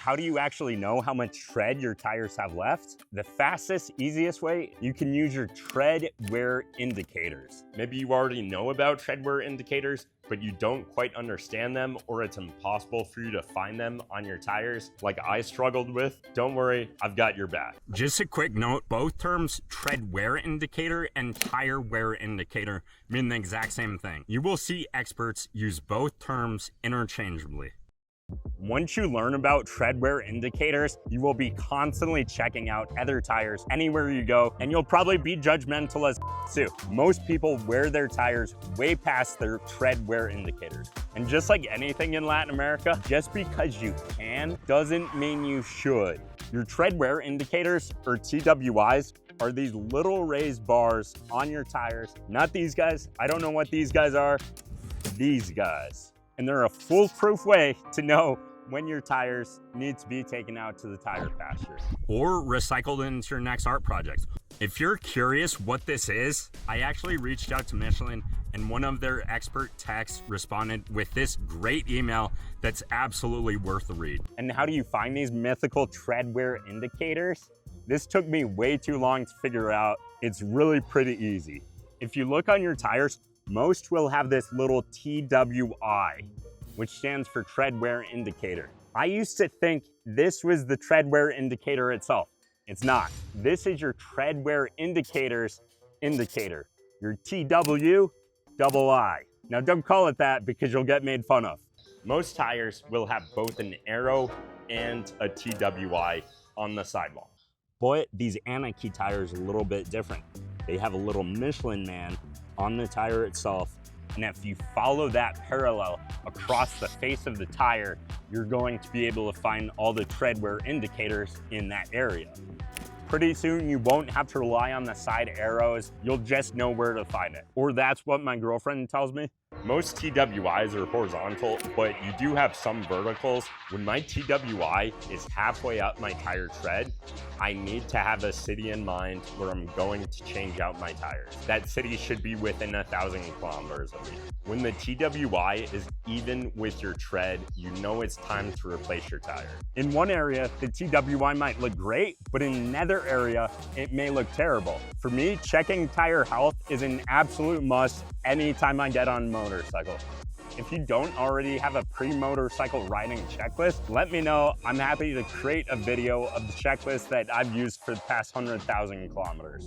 How do you actually know how much tread your tires have left? The fastest, easiest way, you can use your tread wear indicators. Maybe you already know about tread wear indicators, but you don't quite understand them, or it's impossible for you to find them on your tires like I struggled with. Don't worry, I've got your back. Just a quick note, both terms tread wear indicator and tire wear indicator mean the exact same thing. You will see experts use both terms interchangeably. Once you learn about tread wear indicators, you will be constantly checking out other tires anywhere you go, and you'll probably be judgmental as too. Most people wear their tires way past their tread wear indicators. And just like anything in Latin America, just because you can doesn't mean you should. Your tread wear indicators, or TWIs, are these little raised bars on your tires. Not these guys. I don't know what these guys are. These guys. And they're a foolproof way to know when your tires need to be taken out to the tire pasture. Or recycled into your next art project. If you're curious what this is, I actually reached out to Michelin, and one of their expert techs responded with this great email that's absolutely worth the read. And how do you find these mythical tread wear indicators? This took me way too long to figure out. It's really pretty easy. If you look on your tires, most will have this little TWI, which stands for tread wear indicator. I used to think this was the tread wear indicator itself. It's not. This is your tread wear indicator's indicator, your TWII. Now don't call it that because you'll get made fun of. Most tires will have both an arrow and a TWI on the sidewall. But these Anarchy tires are a little bit different. They have a little Michelin man on the tire itself, and if you follow that parallel across the face of the tire, you're going to be able to find all the tread wear indicators in that area. Pretty soon you won't have to rely on the side arrows, you'll just know where to find it. Or that's what my girlfriend tells me. Most TWIs are horizontal, but you do have some verticals. When my TWI is halfway up my tire tread, I need to have a city in mind where I'm going to change out my tires. That city should be within 1,000 kilometers of me. When the TWI is even with your tread, you know it's time to replace your tire. In one area, the TWI might look great, but in another area, it may look terrible. For me, checking tire health is an absolute must anytime I get on a motorcycle. If you don't already have a pre-motorcycle riding checklist, let me know. I'm happy to create a video of the checklist that I've used for the past 100,000 kilometers.